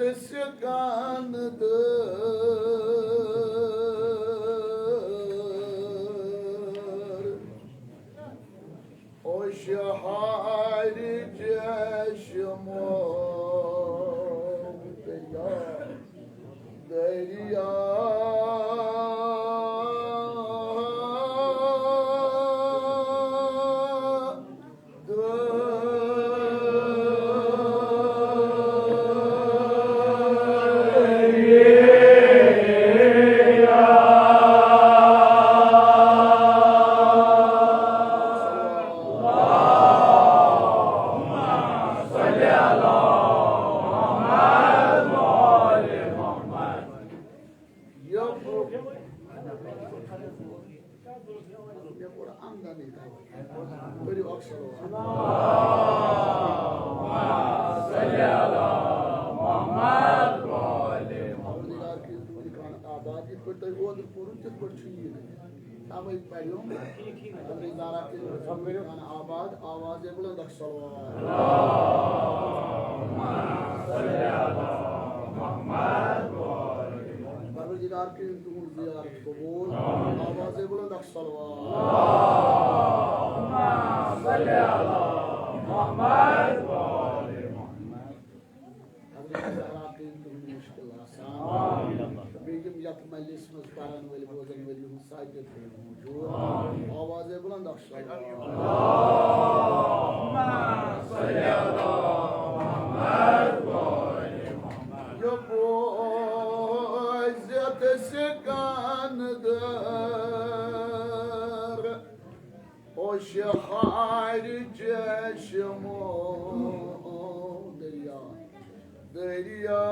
sıkandır o şahari çeşmo derya आवाज़ बुलंद परवरदिगार की ज़ियारत कबूल आवाज़ बुलंद बेगम यथ मजलिस मज पारन वली बोजन वली साइकिल मौजूद आवाज़ बुलंद سكندر وشحار جشمو دريا دريا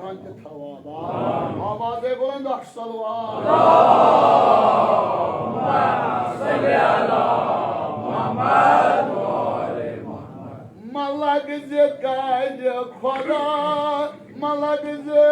ईमान के थवाब आवाज़े बुलंद सलवात मलक जे काज खुदा मलक जे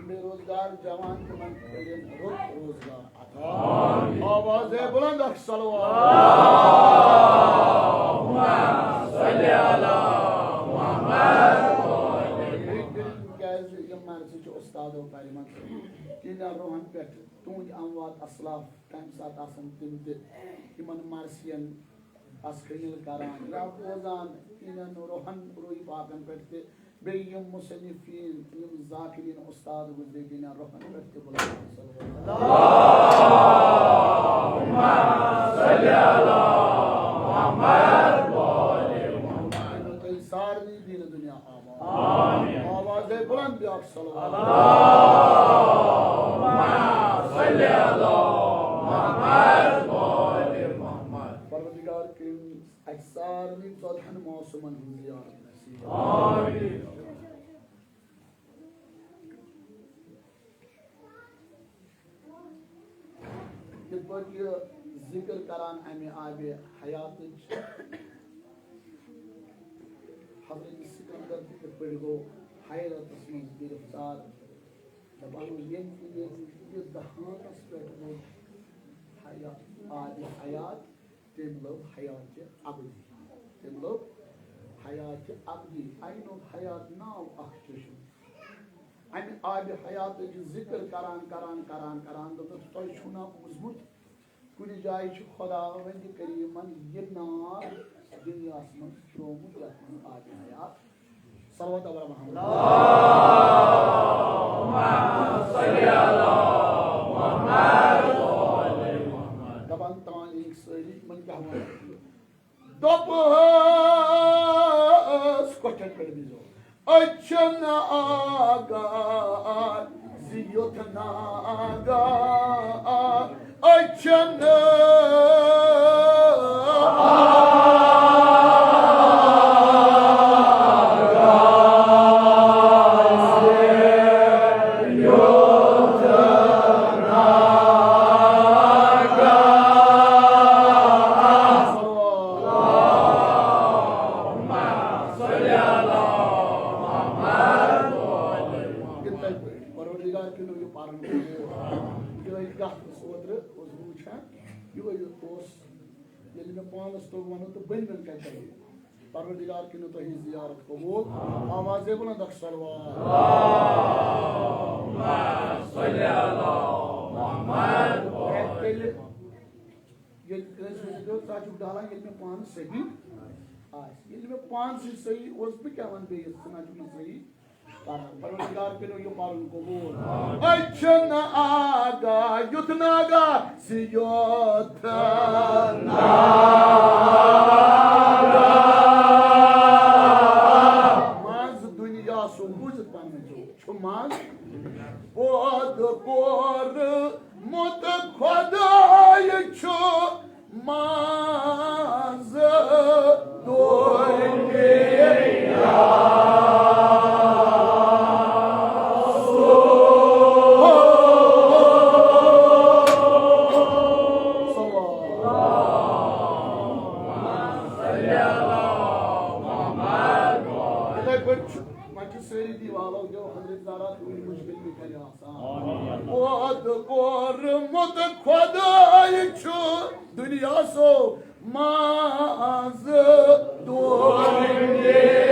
बेरोजगार जवान रोजगार आवाज़े बुलंद उस्तादो कालिमत किना रोहन पेट तुंज अमवात असलाफ तम सात आसन तिम इमन मार्सियन अस्करिल करान या बोजान किना रोहन रोई पाकन पेट बेयम मुसन्निफीन यम जाकिरीन उस्ताद गुजरे किना रोहन पेट बुला अल्लाहुम्मा सल्ली अला मुहम्मद व आले मुहम्मद कई सारी दीन दुनिया आमीन आवाज़ बुलंद आप सल्लल्लाहु अल्लाहुम्मा सल्ली अला मुहम्मद व आले मुहम्मद परवरदिगार के अक्सर में तोहन मौसमन जियारत नसीब आमीन ये जिक्र करान अमे आबे हयात हजरत सिकंदर पे गो हैरत में गिरफ्तार दबान ये दहातस पे गो हयात आबे हयात तेम लोग हयात अबदी तेम लोग हयात अबदी आइनो हयात नाव अखचुश अमे आबे हयात जिक्र करान तो तोय छुना मजबूत कुनी जाय खुदा वंद करीमन ये नाम दुनिया में त्रोमुत रखन आबे हयात सल्लल्लाहु अलैहि वसल्लम अल्लाहुम्मा सल्ली अला मुहम्मद व आले मुहम्मद दबन तान एक सरी मन का दोपहर क्वेश्चन कर दीजो अचन आगा जियोत नागा अचन परवरदिगार की तो ही ज़ियारत कबूल आवाज़ बुलंद अल्लाहुम्मा सल्ली अला मुहम्मद ये जो ताजु डाला ये में पान सही आज ये में पान से सही उस पे क्या वन बे सुना जो सही परवरदिगार के यो पालन कबूल अचन आगा युद्धनागा सियोतना Od kor mut khodai chu maz dunya mut khodai chu dunya so maz dunya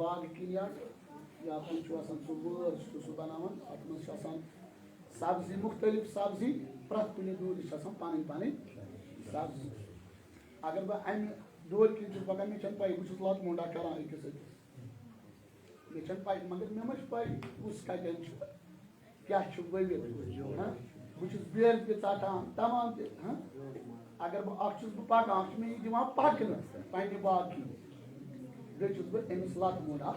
बाग किनियाट या वोर सह बनान अत मं सब्जी मुख्तलिफ सब्जी प्रत कुछ दूर पानी पानी सब्जी अगर बह अमि डोर किन पकान मे पी बहुत लत मुंडा करान अकिस मे पी मगर मे मा पी कस कतन क्या ववित बहुत बेल ठान तमाम अगर बह पकान मे दिवान पकन पे बाग गई बह अमिस लत मुंडा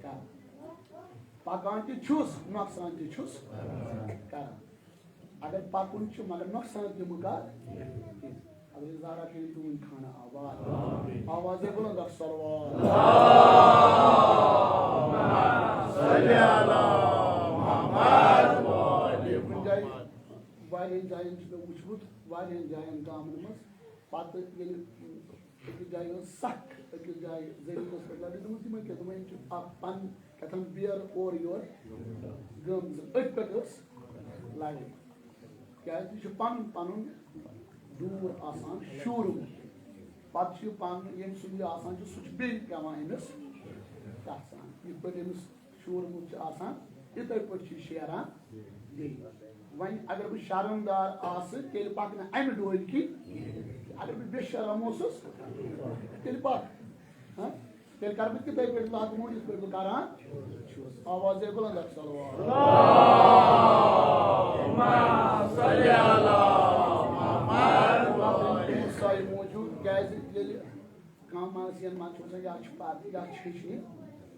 कर पकान नुकसान कर अगर पकुन मगर नुकसान दिम कर अगर ज़ारा के तुम खाना आवाज आवाज बुलंद सलवात वारियन जायन वुचमुत वारियन जायन गामन मज पत अकिस जाय सख अकिस जाय जमीनस पे लगे तुम पन कथन बेर और योर गम अथ पे लगे क्या पन पन दूर आसान शूरम पे पन यम सुन आसान सह बे पेवान अमिस तसान इत पे अमिस शूरमुत इथे पे शेरान बे वन अगर बह शर्मदार तेल पकन अमि डोल की अगर बह बेशरम तेल पक तेल कर बह तिथे पे लत मुंड इत पे बह करान आवाज बुलंद मौजूद क्या कम मन या हेचन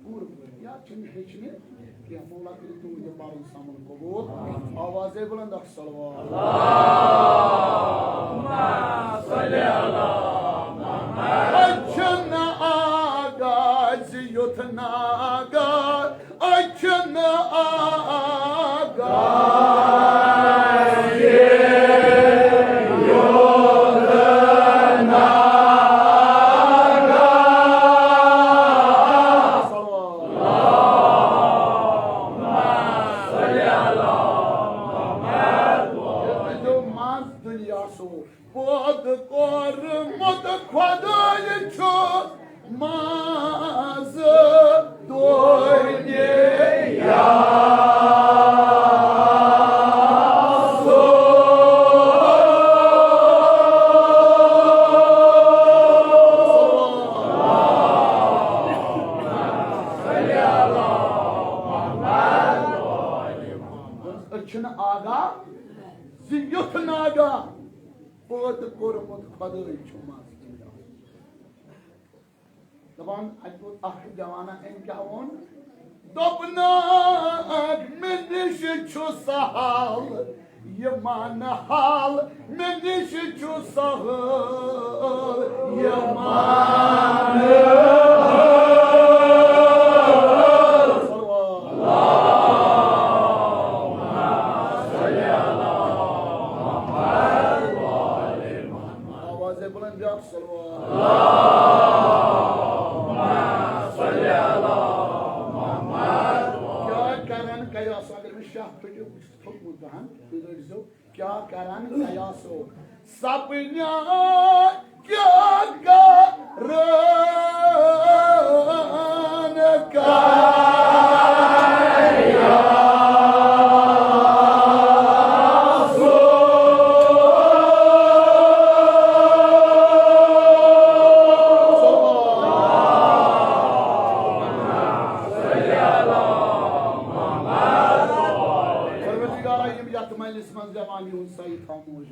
पूर या हेचन क्या मौला कर तुम पान सामन कबूल आवाज बुलंद आगाज युथ नागाज अचन दपान जवाना अम क्या वोन दोपनाक मे निश सहल ये मान हाल मे निश सहल ये मान आवाज बुलंद क्या करान कयासो सपना क्या करान कयासो जवानी सही खामोश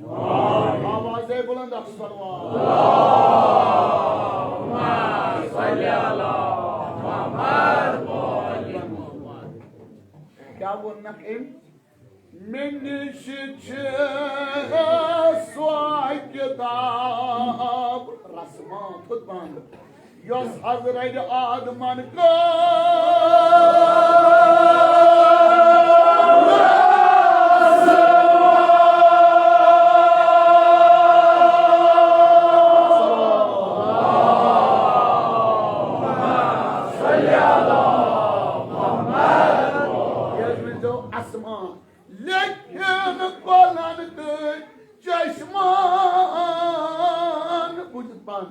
आवाज बुलंद क्या बोलना मिनिश किताब रस्मा खुदबान यस हजरत आदमन का चश्मान बुझ पान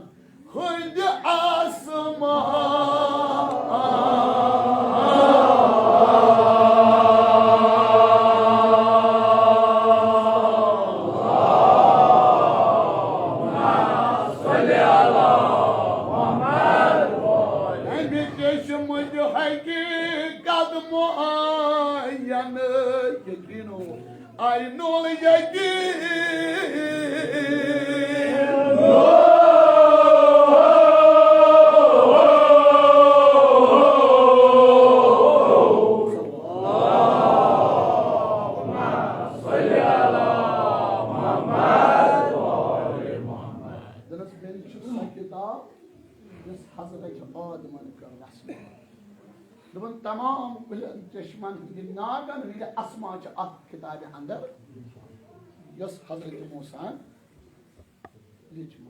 हंद आसमान मुझ हकीकत मुअय्यन यकीनो आइनुल यकीन तमाम चश्मन नागन हंद असमा किताब अंदर हजरत मूसा लिचम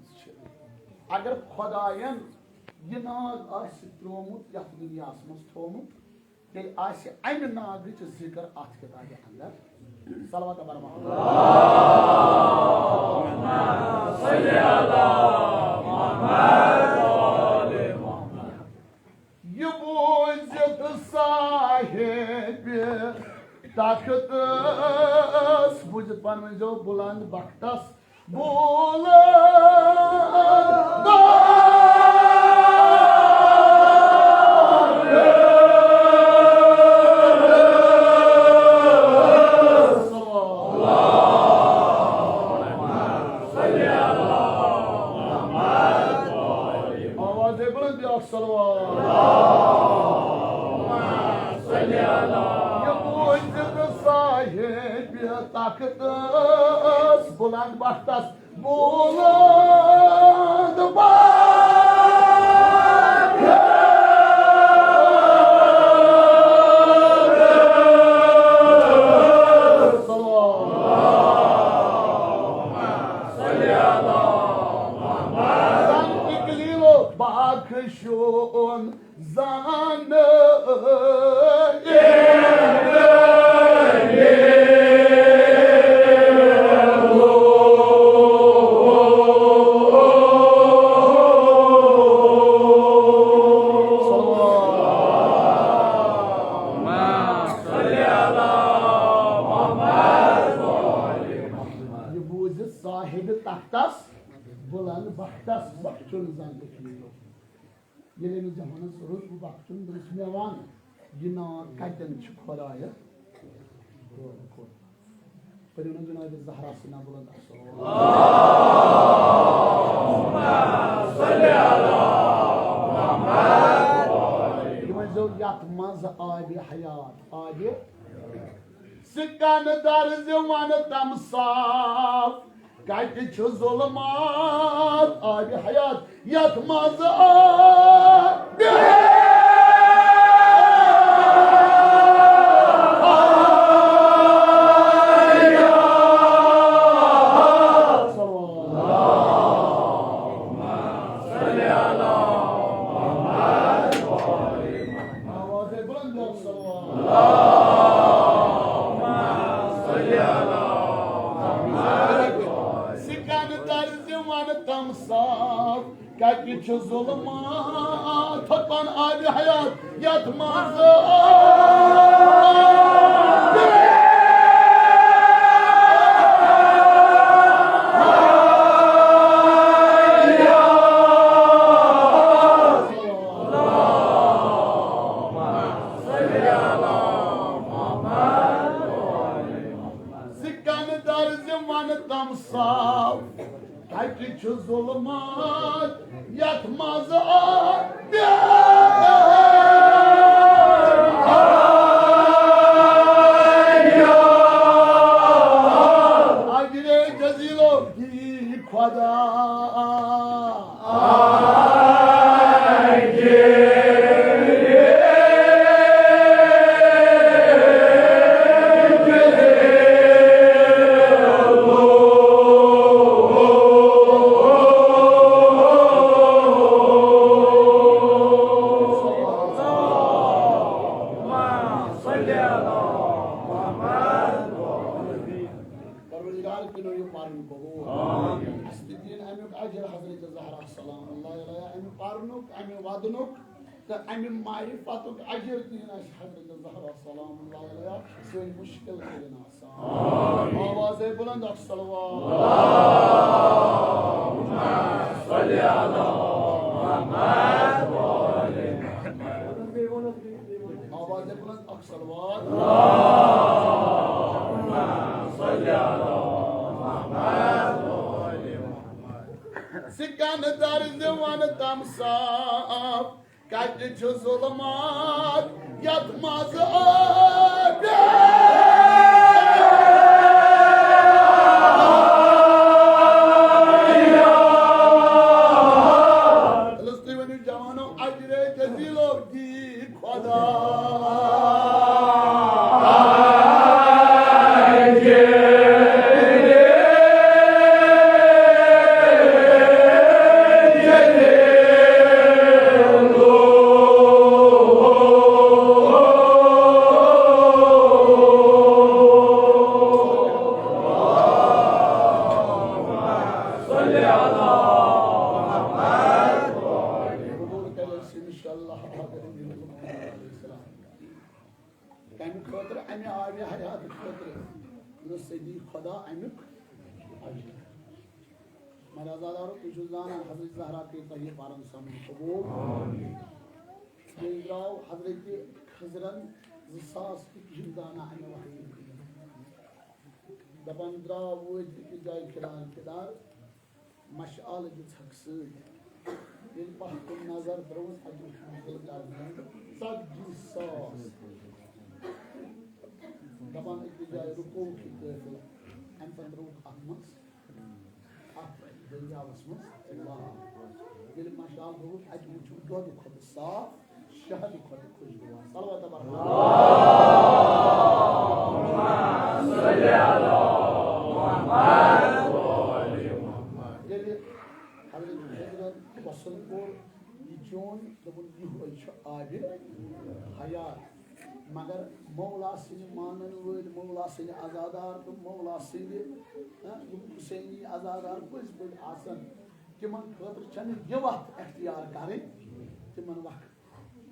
अगर खुदायन यह नाग त्रोमुत यथ दुनिया मज थोमुत तेल अमि नाग जिक्र अत किताब अंदर सलवत बरमा ताकत बुझत पान जो बुलंद बख्तस बुलंद आवाज़ बुलंद ताकत बुलंद बख्तस बुलंद बाखशोन जान बुलंद बख्तस बख्चुन जान ये जमानस रोज बख्चुन मेवान यह कतन खुदाया पढ़ो जनाब ज़हरा सिना बुलंद यथ मज आब हयात आब सिकन दर्ज वन तम साफ कत जुल्मात आब हयात यथ मज जुल्मात थकन आब हयात यथ मज सिकन दर्ज वन तम साफ कत जुल्मात यथ मज अजरे जजीलो की खुदा अमि मारिफतुक अजर दिन हजरत ज़हरा सलाम सन मुश्किल आवाज़ बुलंद सल्लल्लाहु आवाज़ बुलंद अक्सलवात सिकंदर जवान तमसाफ कत जुल्मात यत मज जवानो अजरे जजीलो दी खुदा दपन द्राव वज जाय किदार मशाल दिछक सद ये पहत नजर द्रोस अजु दपन जाय रुको की कैफिल अम पंद्रोह अहमद दुनियावस मज ये मशाल द्रोस अजु दोद खुद साफ शहद खुद खुशबू सलवत मगर मौला सिंह मानन वल मौला सिंह आजादार तो मौला सिंह हुसैनी आजादार बज बज आसन तिमन खतर छन ये वक्त इख्तियार करें तिमन वक्त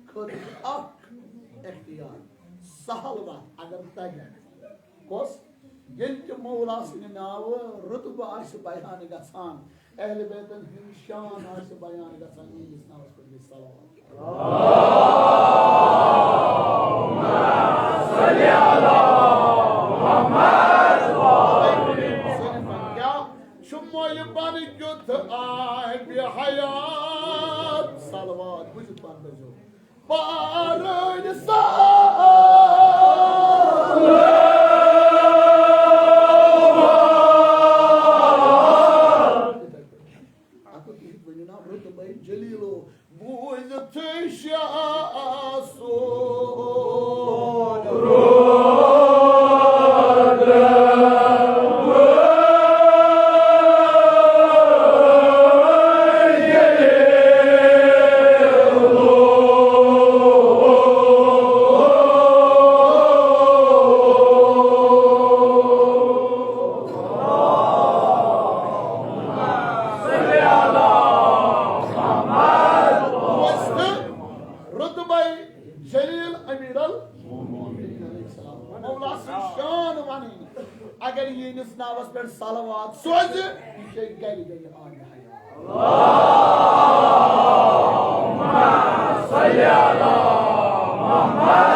खतर अख इख्तियार सहल वक्त अगर तगे कोस ये मौला सिंह नाव रुतब आस बयान गसान अहल बैतन हिंद शान आस बयान गसान इस नाव पर सलावत सल्ली अला मुहम्मद क्या शुमाय बन जुत आए बिहयात सलावत बुझ पर जो पारन सा अगर ये नावस पे सलावत सोज ये गल गल अल्लाहुम्मा सल्ली अला मुहम्मद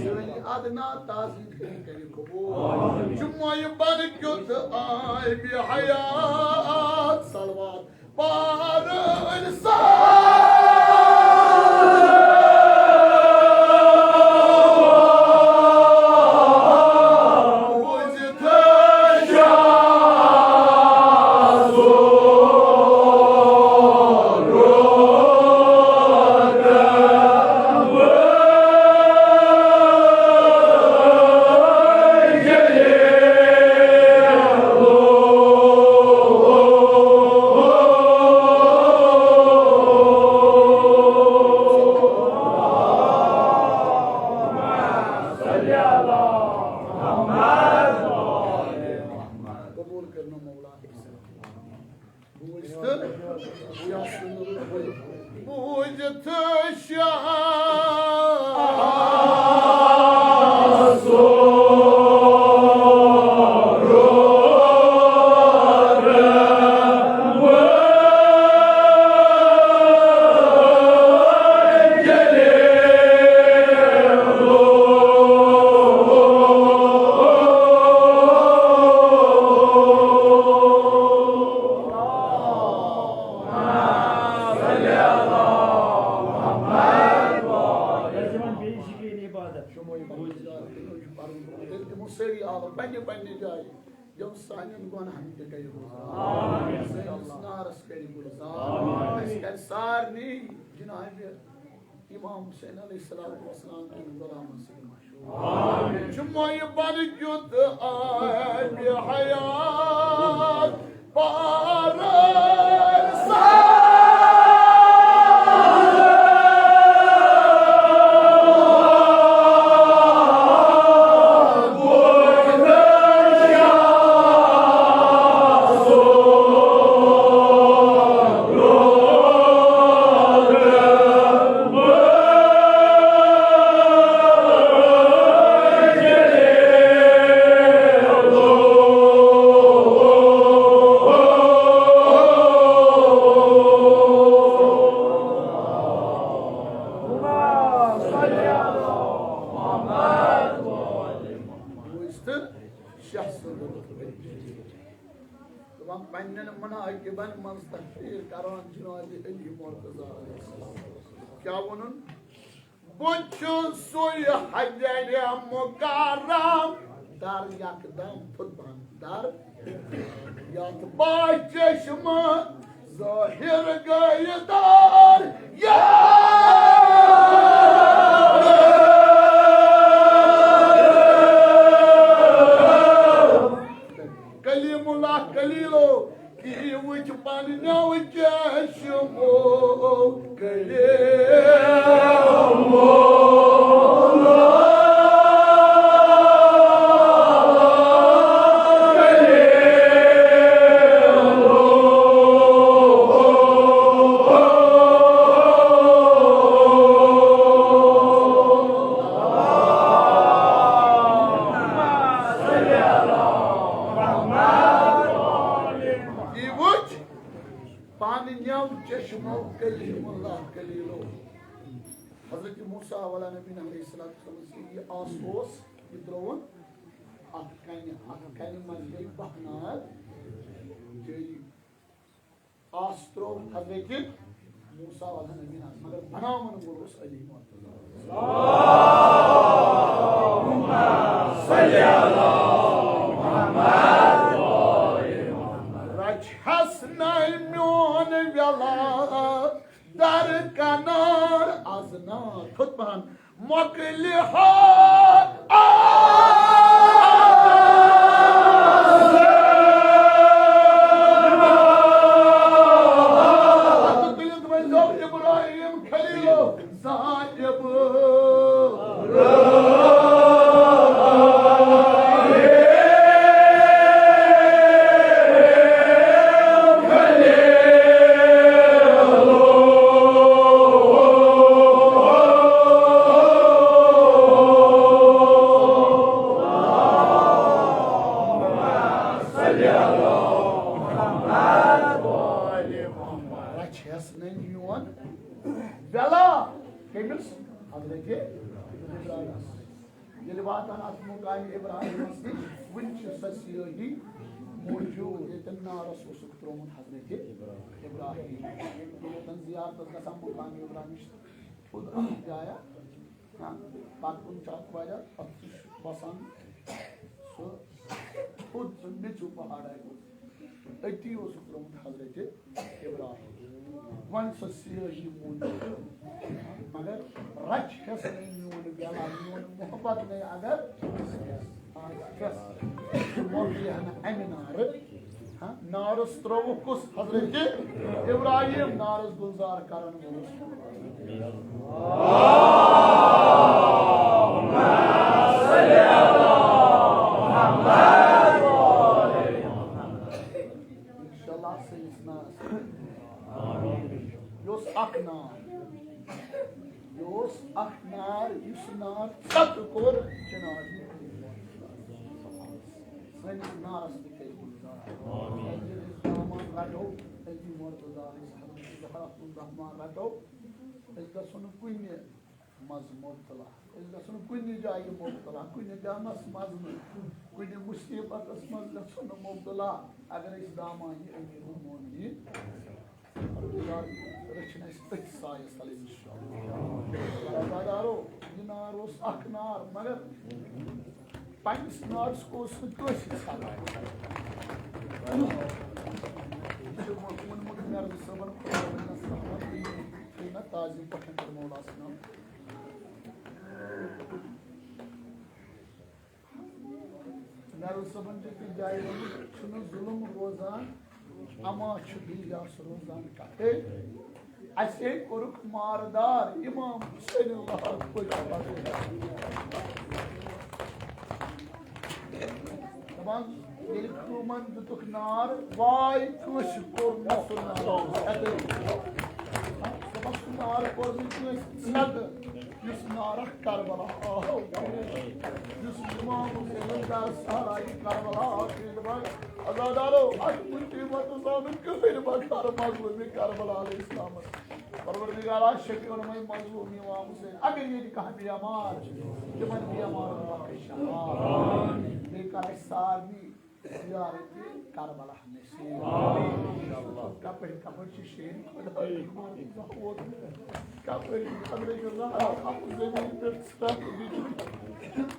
سٲنۍ ادنا تازی کٔرِ قبوٗل جُمعہ بن کیُتھ آے بہِ حیات صلوات پارٕنۍ Imam Hüseyin Aleyhisselatü Vesselam'ın zalaması maşhur. Cuma'yı bari götü ay bir hayat bağırırsa. Kya bunun? Bunçun suyu Hacer-i Mukarram dar yakdan tutman dar yat baş çeşme zahir gaydar ya Kalimullah kalilo ki vuç panna çeşmo Hazreti Musa wala Nabi Aleyhissalatu Vesselam asos yitrovun akkani mazgay bahnar astro Hazreti Musa wala Nabi magar banaman gurus Ali Allahumma salli ala Muhammad Raj hasnay myon vyala dar kanar azna khutban moklihat Ibrahim Khalil Sahib Hazreti İbrahim. Yeli vatan atmukai İbrahim asli winch sasiyohi mevcut yetenna Resul Sukromun Hazreti İbrahim. Yeli ziyaret kasam mukai İbrahim Udra jaya. Bakun çat vaya atış basan su ud niçu pahada eti o Sukromun Hazreti İbrahim. One sasiyohi mevcut. मगर रच खस नहीं नून गला नून मोहब्बत नहीं अगर खस मोहब्बत है अमीनार हाँ नारस त्रोवकुस हज़रत इब्राहिम नारस गुलजार करन इंशाल्लाह से इसना योस अखना Yos aknar, yusnar, satkur, çınar. Sen naras dikey bulgar. Zaman rato, ezi mortuzar, zaharatun rahman rato. Ezda sonu kuyne maz mortala. Ezda sonu kuyne jayi mortala. Kuyne jamas mazmı. Kuyne musibet asmazda sonu mortala. Agar is damayı emirun mu'minin. Rechna ispet sayes alim inşallah. Radaro, dinaros aknar, magar panch nars ko sutosh sala. Mun mutmer sabr qur'an nasrah ina tazim pathan mawla sunam. Naru sabr ki jaye şunu zulüm rozan ama şu bilyas rozan kate Aşe koruk mardar İmam Hüseyin Allah'a koyacaklar. Tamam, gelik kuman tutuk nar, vay kuş kormusun nar. Tamam, nar kormusun sad, yüz narak Karbala. Yüz İmam Hüseyin dar sarayı Karbala. Azadaro, akmıntı batı sabit küfür bakar mazlumi Karbala aleyhisselamı. परवरदिगार शक्ति और मैं मजलूम इमाम हुसैन अगर ये कहा मेरा मार जमन मेरा मार लेकर सारी ziyaret Karbala nesi inşallah kapır kapır şişin kapır kapır Allah kapır zemin bir sırat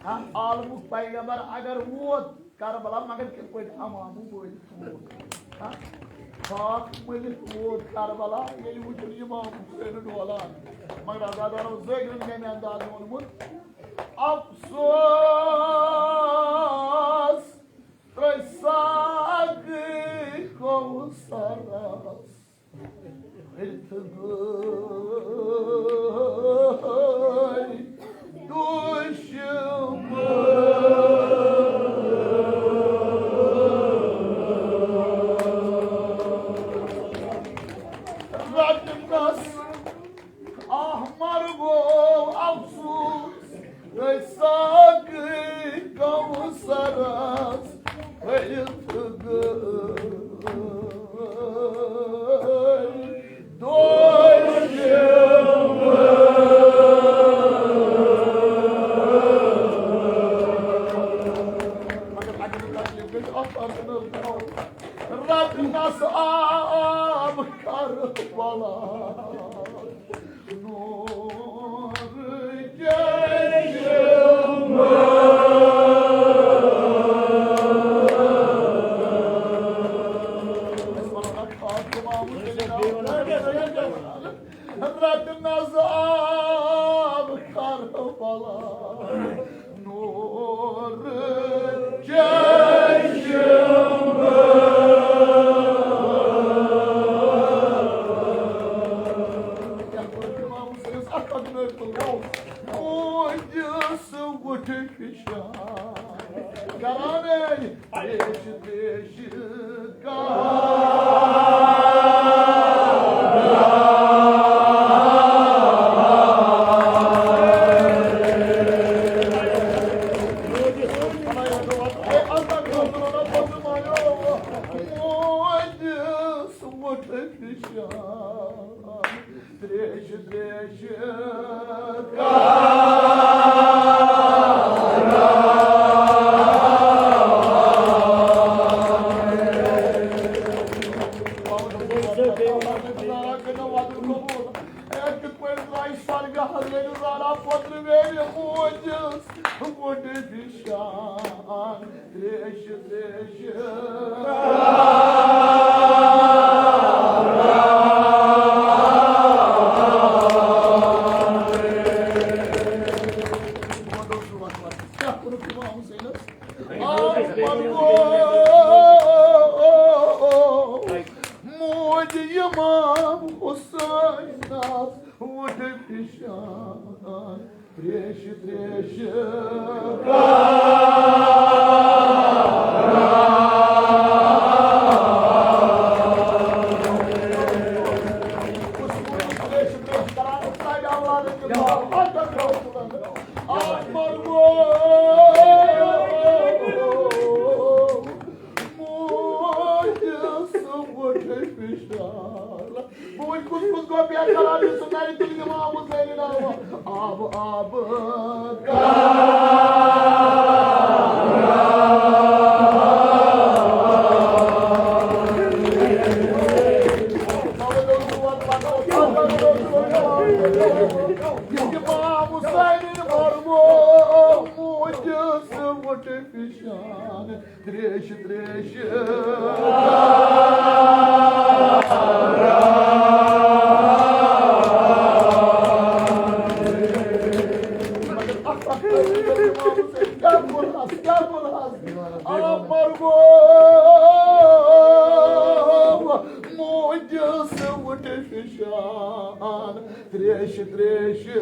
ha almu peygamber agar वो Karbala मगर कोई amamu boy ha Bak mıdır o Karbala yeli vücut İmam Hüseyin'in olan mağara zaten o zengin gelen daha onun afsos resak kovsaras iltigay Dreş dreş Zara potru veri mucus, Bude dişan, Treşi treşi. Трещи, трещи. Трещи, трещи. Трещи, трещи.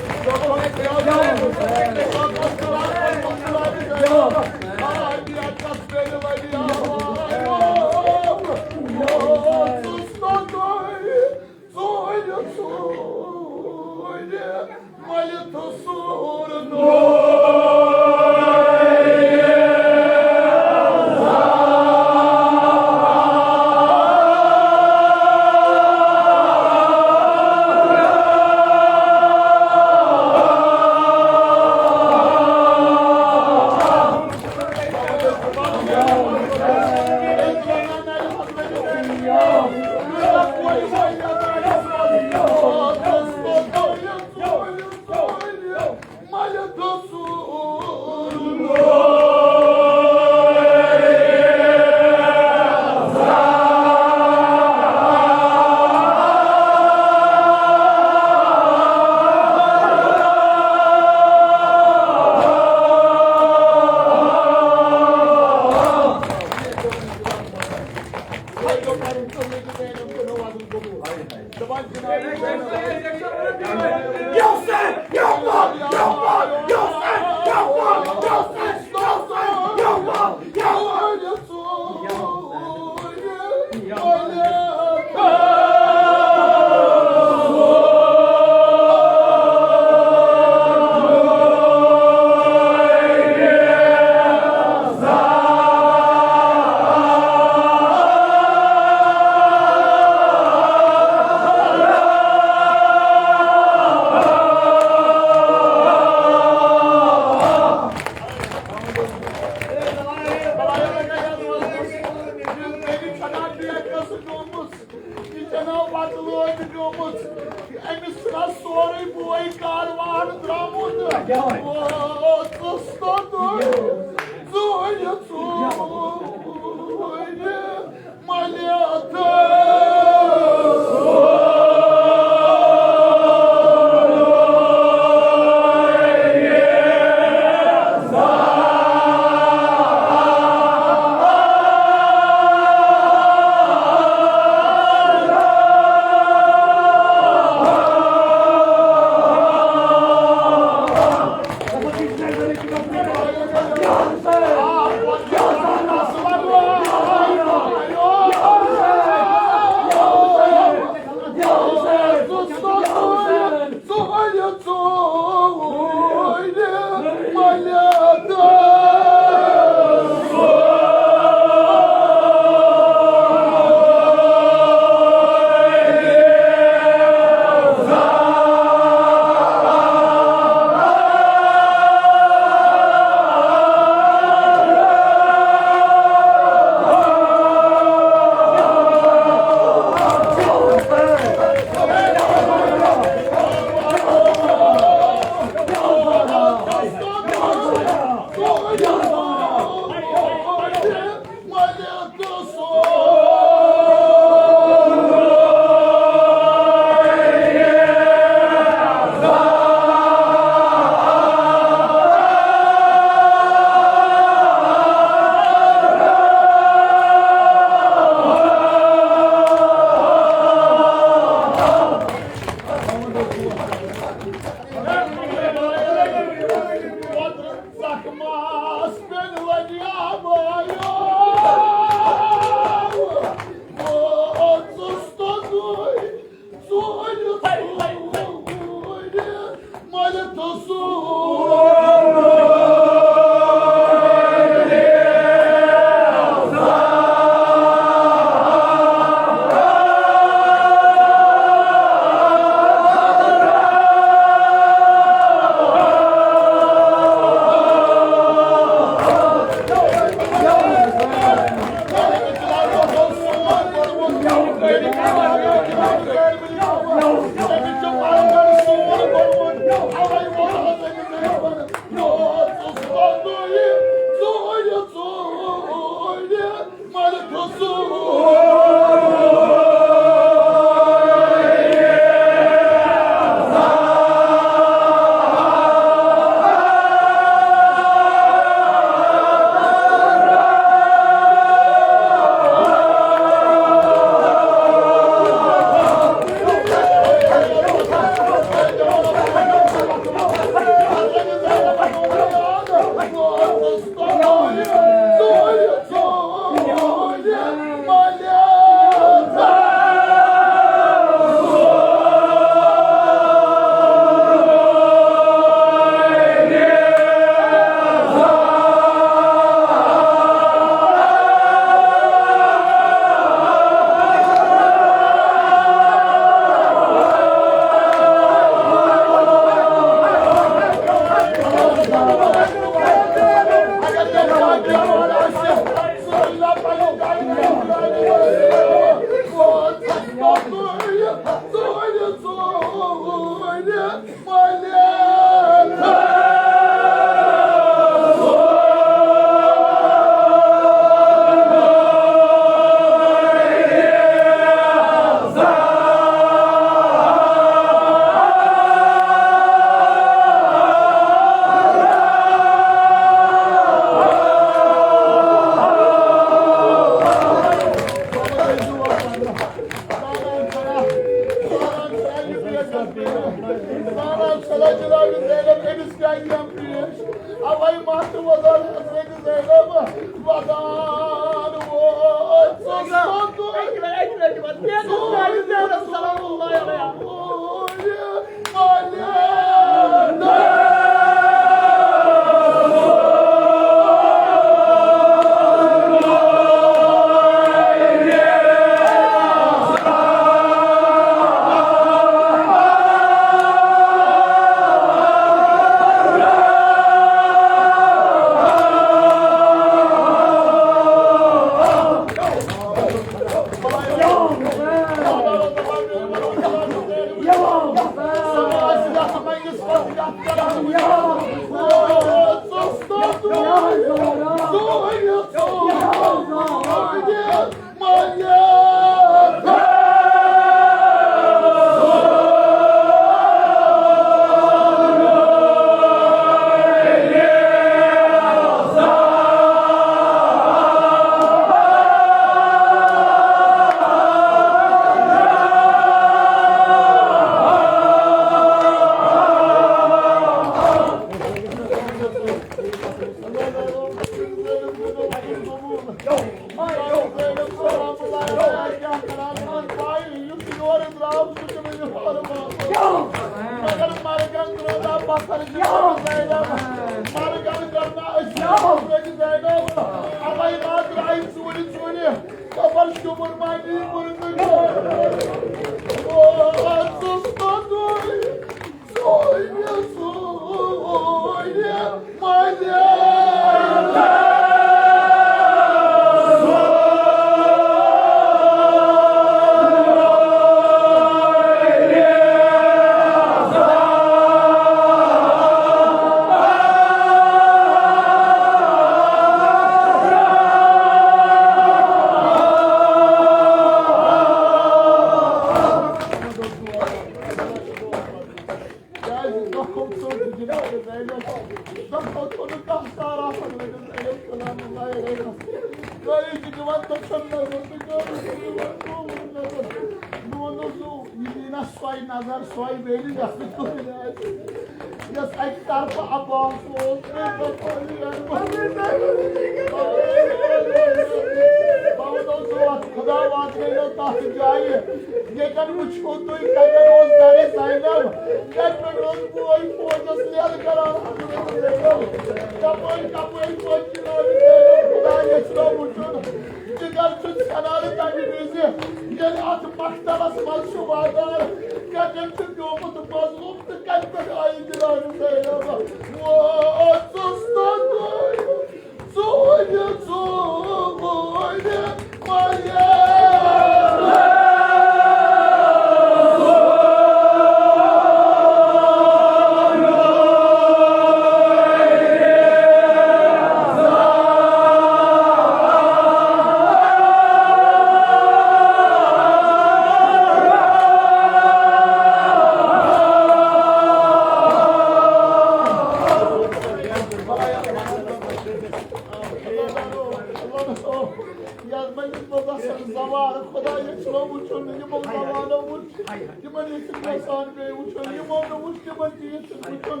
تِکیٛازِ مٔنٛزِس منٛز آسان زوار خۄدایا چھُوا وٕچھُن یِمو زوانو وٕچھ تِمن ییٚژھِ گژھان بیٚیہِ وٕچھُن یِمو نہٕ وٕچھ تِمن تہِ ییٚژھِ وٕچھُن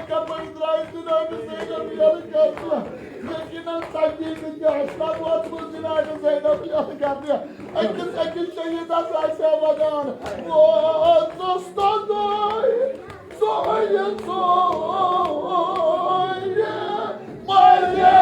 کپٲرۍ درٛاے جِنابِ زینب یَلہٕ کرنہِ یقیٖنن ژَتجی تہِ آسہِ نہ ووتمُت جِنابِ زینب یَلہٕ کرنہِ أکِس شہیٖدس آسہِ ہا وَنان ووتُس توٚتُے ژوٚیہِ مَرِ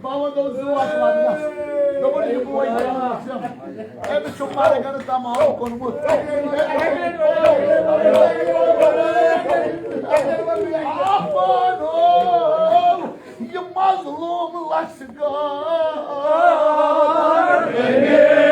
Baba da zuvatlarına. Doğru gibi bu ayaklarım. Hep çok markanı tamam konumuz. Aman ol, mazlum laşgar beni.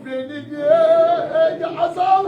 Beni de azal,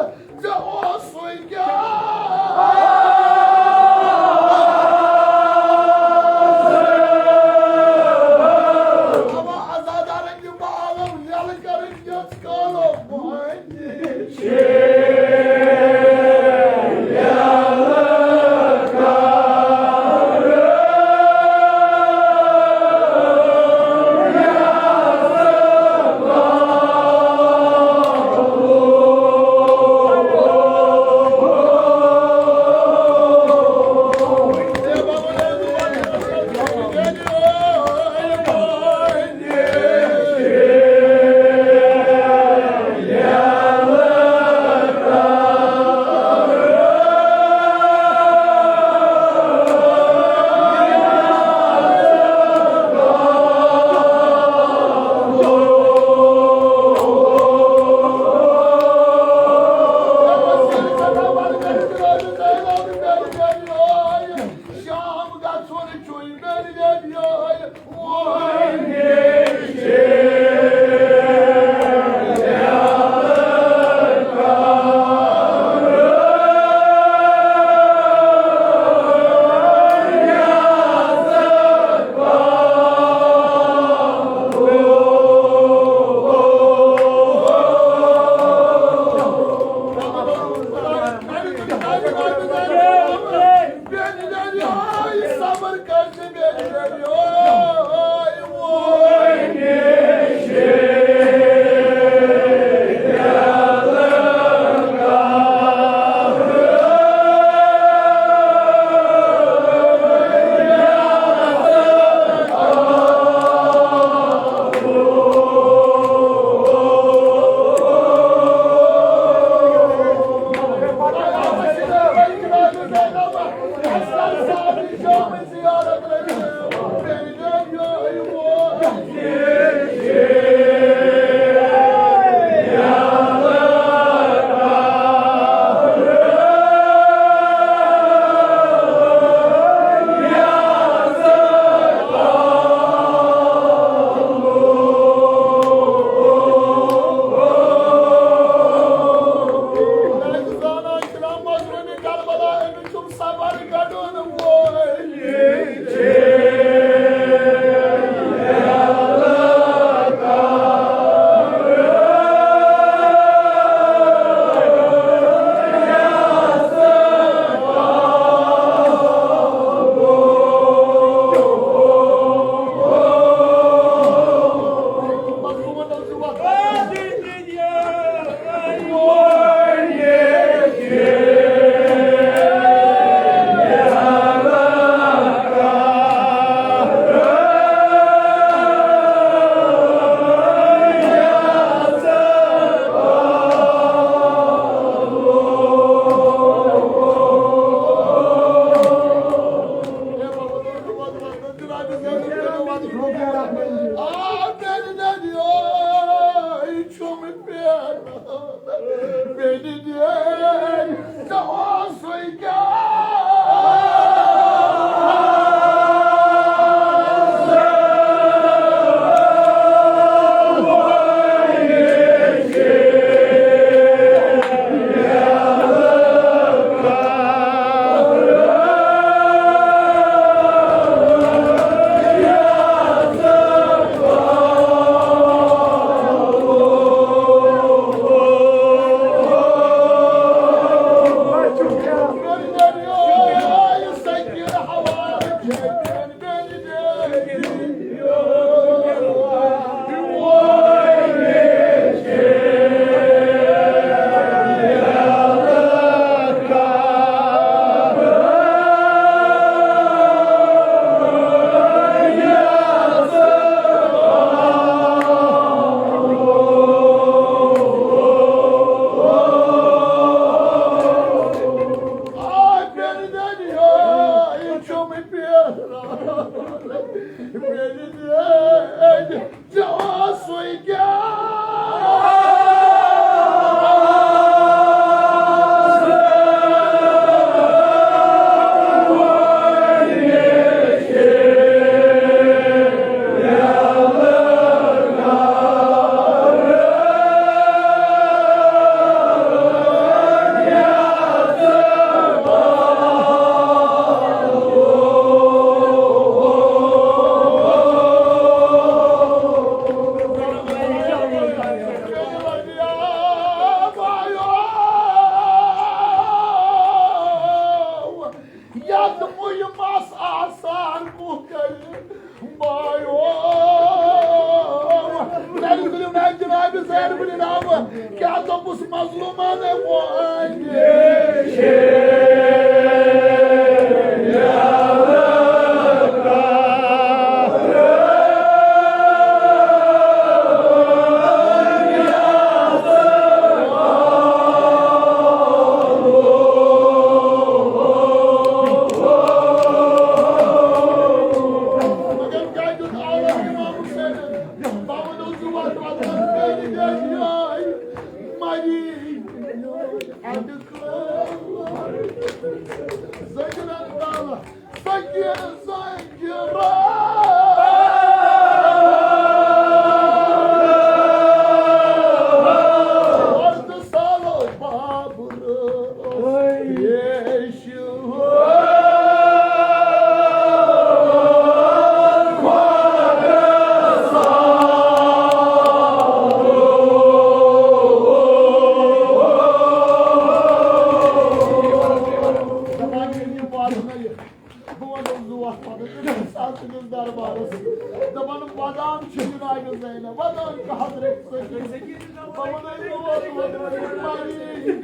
Adam Çinay'ı Zeynep, adam Hazret Sakir, babanın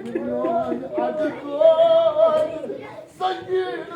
milyon acıklar, Sakir,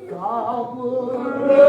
Kapı